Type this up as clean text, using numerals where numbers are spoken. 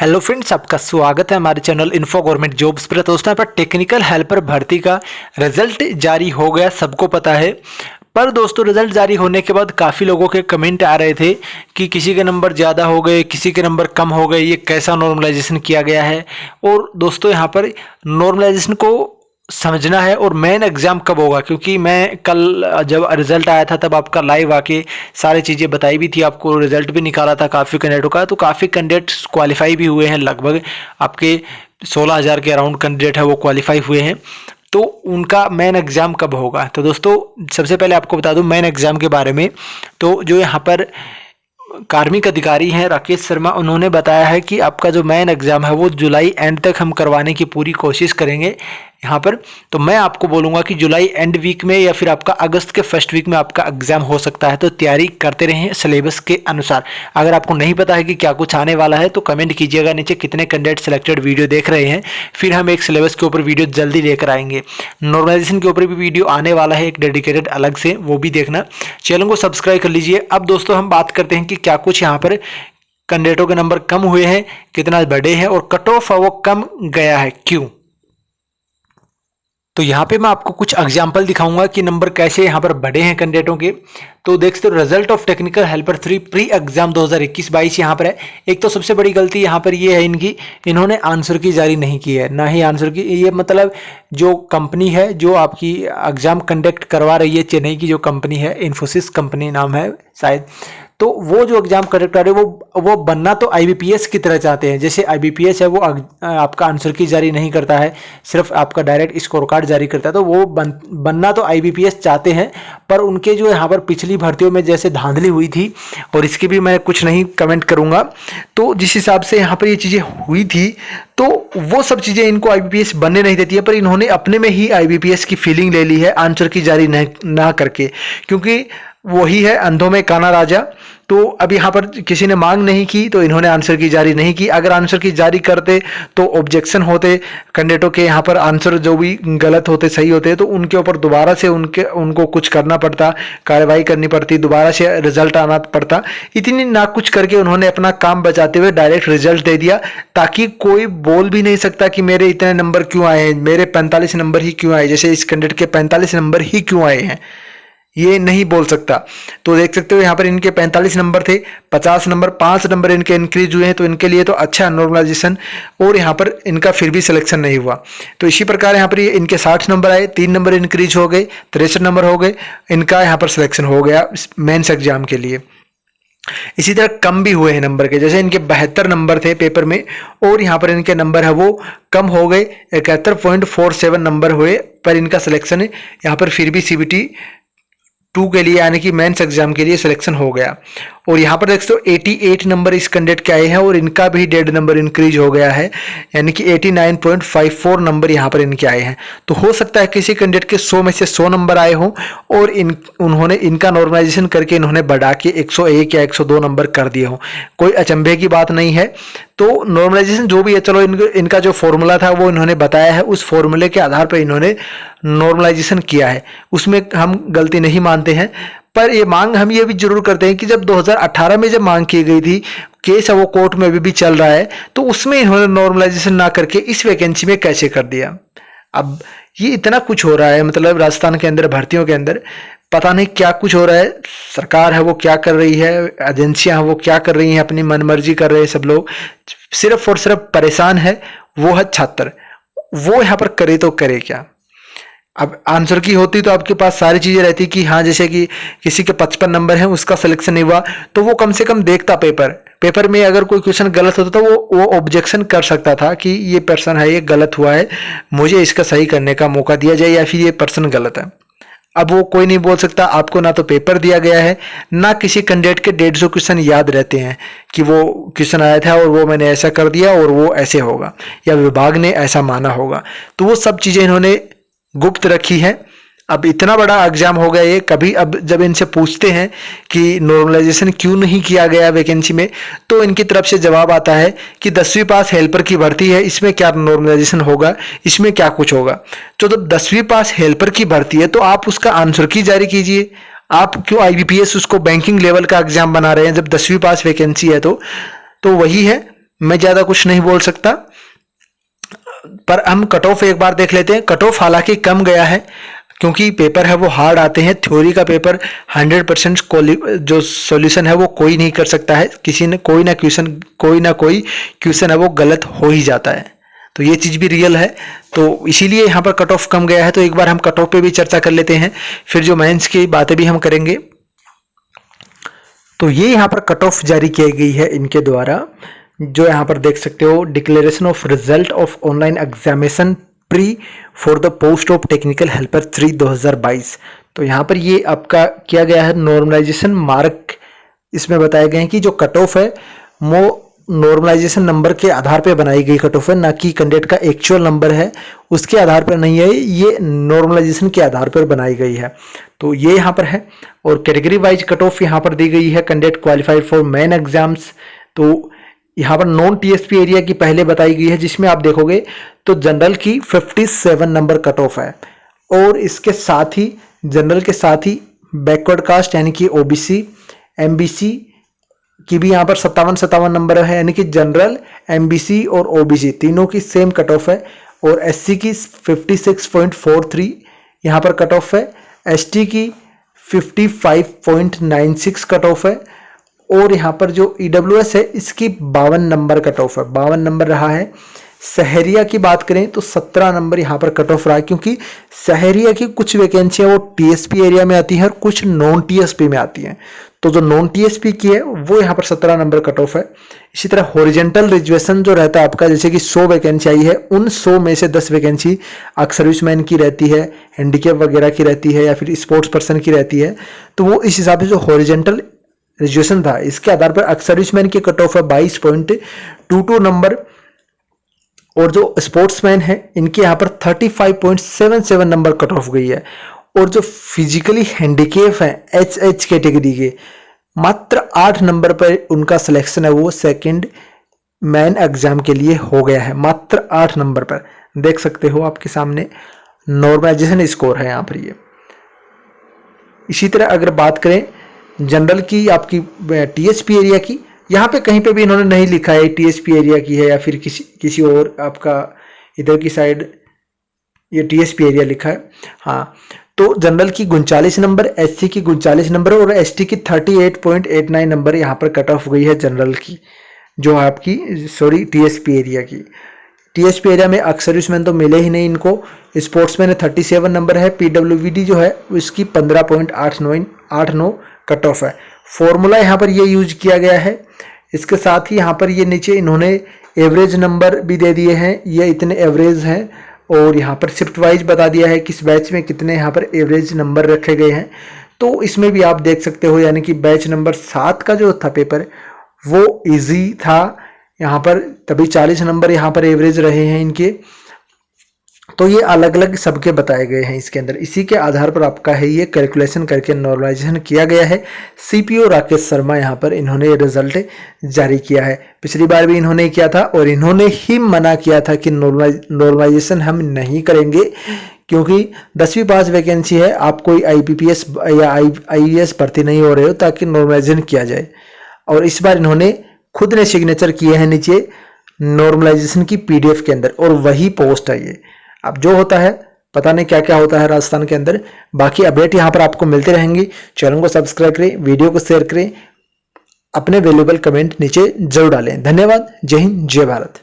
Hello friends, आपका स्वागत है हमारे चैनल इन्फो गवर्नमेंट जॉब्स पर। दोस्तों, यहाँ पर टेक्निकल हेल्पर भर्ती का रिजल्ट जारी हो गया, सबको पता है। पर दोस्तों, रिजल्ट जारी होने के बाद काफ़ी लोगों के कमेंट आ रहे थे कि किसी के नंबर ज़्यादा हो गए, किसी के नंबर कम हो गए, ये कैसा नॉर्मलाइजेशन किया गया है। और दोस्तों, यहाँ पर नॉर्मलाइजेशन को समझना है और मेन एग्जाम कब होगा, क्योंकि मैं कल जब रिजल्ट आया था तब आपका लाइव आके सारी चीज़ें बताई भी थी, आपको रिजल्ट भी निकाला था काफ़ी कैंडिडेटों का। तो काफ़ी कैंडिडेट्स क्वालिफाई भी हुए हैं, लगभग आपके 16,000 के अराउंड कैंडिडेट है वो क्वालिफाई हुए हैं। तो उनका मेन एग्ज़ाम कब होगा, तो दोस्तों सबसे पहले आपको बता दूं मेन एग्ज़ाम के बारे में। तो जो यहाँ पर कार्मिक अधिकारी हैं राकेश शर्मा, उन्होंने बताया है कि आपका जो मेन एग्ज़ाम है वो जुलाई एंड तक हम करवाने की पूरी कोशिश करेंगे यहाँ पर। तो मैं आपको बोलूँगा कि जुलाई एंड वीक में या फिर आपका अगस्त के फर्स्ट वीक में आपका एग्ज़ाम हो सकता है। तो तैयारी करते रहें सिलेबस के अनुसार। अगर आपको नहीं पता है कि क्या कुछ आने वाला है तो कमेंट कीजिएगा नीचे कितने कैंडिडेट सेलेक्टेड वीडियो देख रहे हैं, फिर हम एक सिलेबस के ऊपर वीडियो जल्दी लेकर आएंगे। नॉर्मलाइजेशन के ऊपर भी वीडियो आने वाला है एक डेडिकेटेड अलग से, वो भी देखना। चैनल को सब्सक्राइब कर लीजिए। अब दोस्तों हम बात करते हैं कि क्या कुछ यहाँ पर कैंडिडेटों के नंबर कम हुए हैं, कितना बढ़े हैं और कट ऑफ वो कम गया है, क्यों। तो यहाँ पे मैं आपको कुछ एग्जाम्पल दिखाऊंगा कि नंबर कैसे यहाँ पर बढ़े हैं कैंडिडेटों के। तो देख सकते हो result of technical helper 3 pre exam 2021-22 यहाँ पर है। एक तो सबसे बड़ी गलती यहाँ पर ये है इनकी, इन्होंने आंसर की जारी नहीं की है, ना ही आंसर की। ये मतलब जो कंपनी है जो आपकी एग्जाम कंडक्ट करवा रही है, चेन्नई की जो कंपनी है, इन्फोसिस कंपनी नाम है शायद, तो वो जो एग्जाम कंडक्ट कर रहे हैं वो बनना तो आईबीपीएस की तरह चाहते हैं। जैसे आईबीपीएस है वो आपका आंसर की जारी नहीं करता है, सिर्फ आपका डायरेक्ट स्कोर कार्ड जारी करता है। तो वो बनना तो आईबीपीएस चाहते हैं, पर उनके जो यहाँ पर पिछली भर्तियों में जैसे धांधली हुई थी, और इसकी भी मैं कुछ नहीं कमेंट करूंगा, तो जिस हिसाब से यहाँ पर ये चीज़ें हुई थी तो वो सब चीज़ें इनको आईबीपीएस बनने नहीं देती है। पर इन्होंने अपने में ही आईबीपीएस की फीलिंग ले ली है आंसर की जारी ना करके, क्योंकि वही है अंधों में काना राजा। तो अब यहाँ पर किसी ने मांग नहीं की तो इन्होंने आंसर की जारी नहीं की। अगर आंसर की जारी करते तो ऑब्जेक्शन होते कैंडिडेटों के, यहाँ पर आंसर जो भी गलत होते सही होते तो उनके ऊपर दोबारा से उनको कुछ करना पड़ता, कार्रवाई करनी पड़ती, दोबारा से रिजल्ट आना पड़ता। इतनी ना कुछ करके उन्होंने अपना काम बचाते हुए डायरेक्ट रिजल्ट दे दिया, ताकि कोई बोल भी नहीं सकता कि मेरे इतने नंबर क्यों आए हैं, मेरे 45 नंबर ही क्यों आए, जैसे इस कैंडिडेट के 45 नंबर ही क्यों आए हैं, ये नहीं बोल सकता। तो देख सकते हो यहाँ पर इनके 45 नंबर थे, 50 नंबर 5 नंबर इनके इंक्रीज हुए हैं, तो इनके लिए तो अच्छा नॉर्मलाइजेशन, और यहाँ पर इनका फिर भी सिलेक्शन नहीं हुआ। तो इसी प्रकार यहाँ पर ये इनके 60 नंबर आए, 3 नंबर इंक्रीज हो गए, 63 नंबर हो गए, इनका यहाँ पर सिलेक्शन हो गया मेंस एग्जाम के लिए। इसी तरह कम भी हुए हैं नंबर के, जैसे इनके 72 नंबर थे पेपर में और यहाँ पर इनके नंबर है वो कम हो गए, 71.47 नंबर हुए, पर इनका सिलेक्शन है यहाँ पर फिर भी सीबीटी 2 के लिए यानी कि मेंस एग्जाम के लिए सिलेक्शन हो गया। और यहाँ पर देख सकते हो 88 नंबर इस कैंडिडेट के आए हैं और इनका भी 1.5 नंबर इंक्रीज हो गया है, यानी कि 89.54 नंबर यहाँ पर इनके आए हैं। तो हो सकता है किसी कैंडिडेट के 100 में से 100 नंबर आए हों और उन्होंने इनका नॉर्मलाइजेशन करके इन्होंने बढ़ा के 101 या 102 नंबर कर दिए हों, कोई अचंभे की बात नहीं है। तो नॉर्मलाइजेशन जो भी है, चलो इनका जो फॉर्मूला था वो इन्होंने बताया है, उस फॉर्मूले के आधार पर इन्होंने नॉर्मलाइजेशन किया है, उसमें हम गलती नहीं मानते हैं। पर ये मांग हम ये भी जरूर करते हैं कि जब 2018 में जब मांग की गई थी, केस है वो कोर्ट में अभी भी चल रहा है, तो उसमें इन्होंने नॉर्मलाइजेशन ना करके इस वैकेंसी में कैसे कर दिया। अब ये इतना कुछ हो रहा है, मतलब राजस्थान के अंदर भर्तियों के अंदर पता नहीं क्या कुछ हो रहा है, सरकार है वो क्या कर रही है, एजेंसियां हैं वो क्या कर रही हैं, अपनी मनमर्जी कर रहे हैं सब लोग, सिर्फ और सिर्फ परेशान है वो है छात्र। वो यहाँ पर करे तो करे क्या। अब आंसर की होती तो आपके पास सारी चीजें रहती कि हाँ, जैसे कि किसी के 55 नंबर है उसका सिलेक्शन नहीं हुआ, तो वो कम से कम देखता पेपर में अगर कोई क्वेश्चन गलत होता तो वो ऑब्जेक्शन कर सकता था कि ये पर्सन है ये गलत हुआ है, मुझे इसका सही करने का मौका दिया जाए, या फिर ये पर्सन गलत है। अब वो कोई नहीं बोल सकता, आपको ना तो पेपर दिया गया है, ना किसी कैंडिडेट के 150 क्वेश्चन याद रहते हैं कि वो क्वेश्चन आया था और वो मैंने ऐसा कर दिया और वो ऐसे होगा, या विभाग ने ऐसा माना होगा। तो वो सब चीजें इन्होंने गुप्त रखी है। अब इतना बड़ा एग्जाम हो गया ये, कभी अब जब इनसे पूछते हैं कि नॉर्मलाइजेशन क्यों नहीं किया गया वैकेंसी में, तो इनकी तरफ से जवाब आता है कि 10वीं पास हेल्पर की भर्ती है, इसमें क्या नॉर्मलाइजेशन होगा, इसमें क्या कुछ होगा। तो जब 10वीं पास हेल्पर की भर्ती है तो आप उसका आंसर की जारी कीजिए। आप क्यों आईबीपीएस उसको बैंकिंग लेवल का एग्जाम बना रहे हैं जब 10वीं पास वैकेंसी है। तो वही है, मैं ज़्यादा कुछ नहीं बोल सकता, पर हम कट ऑफ एक बार देख लेते हैं। कट ऑफ हालांकि कम गया है क्योंकि पेपर है वो हार्ड आते हैं। थ्योरी का पेपर 100% जो सॉल्यूशन है वो कोई नहीं कर सकता है, किसी ने कोई ना कोई क्वेश्चन है वो गलत हो ही जाता है, तो ये चीज़ भी रियल है। तो इसीलिए यहाँ पर कट ऑफ कम गया है। तो एक बार हम कट ऑफ पे भी चर्चा कर लेते हैं, फिर जो मेंस की बातें भी हम करेंगे। तो ये यहाँ पर कट ऑफ जारी की गई है इनके द्वारा, जो यहाँ पर देख सकते हो, declaration of result of online examination pre for the post of technical helper 3 2022। तो यहाँ पर ये आपका किया गया है नॉर्मलाइजेशन मार्क, इसमें बताए गए हैं कि जो कट ऑफ है वो नॉर्मलाइजेशन नंबर के आधार पर बनाई गई कट ऑफ है, ना कि कैंडिडेट का एक्चुअल नंबर है उसके आधार पर नहीं है, ये नॉर्मलाइजेशन के आधार पर बनाई गई है। तो ये यहाँ पर है। और कैटेगरी वाइज कट ऑफ यहाँ पर दी गई है, candidate qualified for main exams. तो यहाँ पर नॉन टीएसपी एरिया की पहले बताई गई है, जिसमें आप देखोगे तो जनरल की 57 नंबर कट ऑफ है, और इसके साथ ही जनरल के साथ ही बैकवर्ड कास्ट यानी कि ओबीसी एमबीसी की भी यहाँ पर 57 नंबर है, यानी कि जनरल एमबीसी और ओबीसी तीनों की सेम कट ऑफ है। और एससी की 56.43 यहाँ पर कट ऑफ है, एसटी की 55.96 कट ऑफ है, और यहाँ पर जो ईडब्ल्यूएस है इसकी 52 नंबर कट ऑफ है, 52 नंबर रहा है। सहरिया की बात करें तो 17 नंबर यहाँ पर कट ऑफ रहा है, क्योंकि सहरिया की कुछ वैकेंसियां वो टीएसपी एरिया में आती हैं और कुछ नॉन टीएसपी में आती हैं। तो जो नॉन टीएसपी की है वो यहाँ पर 17 नंबर कट ऑफ है। इसी तरह हॉरिजेंटल रिजर्वेशन जो रहता है आपका, जैसे कि 100 वैकेंसी आई है, उन 100 में से 10 वैकेंसी एक्स सर्विसमैन की रहती है, हैंडीकैप वगैरह की रहती है, या फिर स्पोर्ट्स पर्सन की रहती है। तो वो इस हिसाब से जो हॉरिजेंटल रिजर्वेशन था इसके आधार पर एक्स सर्विसमैन की कट ऑफ है 22.22 नंबर, और जो स्पोर्ट्समैन है इनके यहाँ पर 35.77 नंबर कट ऑफ गई है। और जो फिजिकली हैंडीकैप है एच कैटेगरी के, मात्र 8 नंबर पर उनका सिलेक्शन है वो सेकंड मैन एग्जाम के लिए हो गया है, मात्र 8 नंबर पर। देख सकते हो आपके सामने नॉर्मलाइजेशन स्कोर है यहाँ पर ये। इसी तरह अगर बात करें जनरल की आपकी टीएसपी एरिया की, यहाँ पे कहीं पे भी इन्होंने नहीं लिखा है टीएसपी एरिया की है या फिर किसी और आपका इधर की साइड ये टीएसपी एरिया लिखा है। हाँ, तो जनरल की 39 नंबर, एससी की 39 नंबर और एसटी की 38.89 नंबर यहाँ पर कट ऑफ गई है जनरल की, जो आपकी टीएसपी एरिया की। टीएसपी एरिया में एक्स सर्विसमैन तो मिले ही नहीं इनको। स्पोर्ट्समैन है 37 नंबर है, पीडब्ल्यूवीडी जो है उसकी 15.89 कट ऑफ है। फॉर्मूला यहाँ पर ये यूज किया गया है। इसके साथ ही यहाँ पर ये नीचे इन्होंने एवरेज नंबर भी दे दिए हैं, ये इतने एवरेज हैं, और यहाँ पर शिफ्ट वाइज बता दिया है किस बैच में कितने यहाँ पर एवरेज नंबर रखे गए हैं। तो इसमें भी आप देख सकते हो, यानी कि बैच नंबर 7 का जो था पेपर वो इजी था यहाँ पर, तभी 40 नंबर यहाँ पर एवरेज रहे हैं इनके। तो ये अलग अलग सबके बताए गए हैं इसके अंदर, इसी के आधार पर आपका है ये कैलकुलेशन करके नॉर्मलाइजेशन किया गया है। सीपीओ राकेश शर्मा यहाँ पर इन्होंने रिजल्ट जारी किया है। पिछली बार भी इन्होंने किया था और इन्होंने ही मना किया था कि नॉर्मलाइजेशन हम नहीं करेंगे, क्योंकि 10वीं पास वैकेंसी है, आप कोई आईपीपीएस या आईएएस भर्ती नहीं हो रहे हो ताकि नॉर्मलाइजेशन किया जाए। और इस बार इन्होंने खुद ने सिग्नेचर किए हैं नीचे नॉर्मलाइजेशन की पीडीएफ के अंदर, और वही पोस्ट है ये। अब जो होता है पता नहीं क्या क्या होता है राजस्थान के अंदर, बाकी अपडेट यहाँ पर आपको मिलते रहेंगी। चैनल को सब्सक्राइब करें, वीडियो को शेयर करें, अपने वैल्यूएबल कमेंट नीचे जरूर डालें। धन्यवाद। जय हिंद, जय भारत।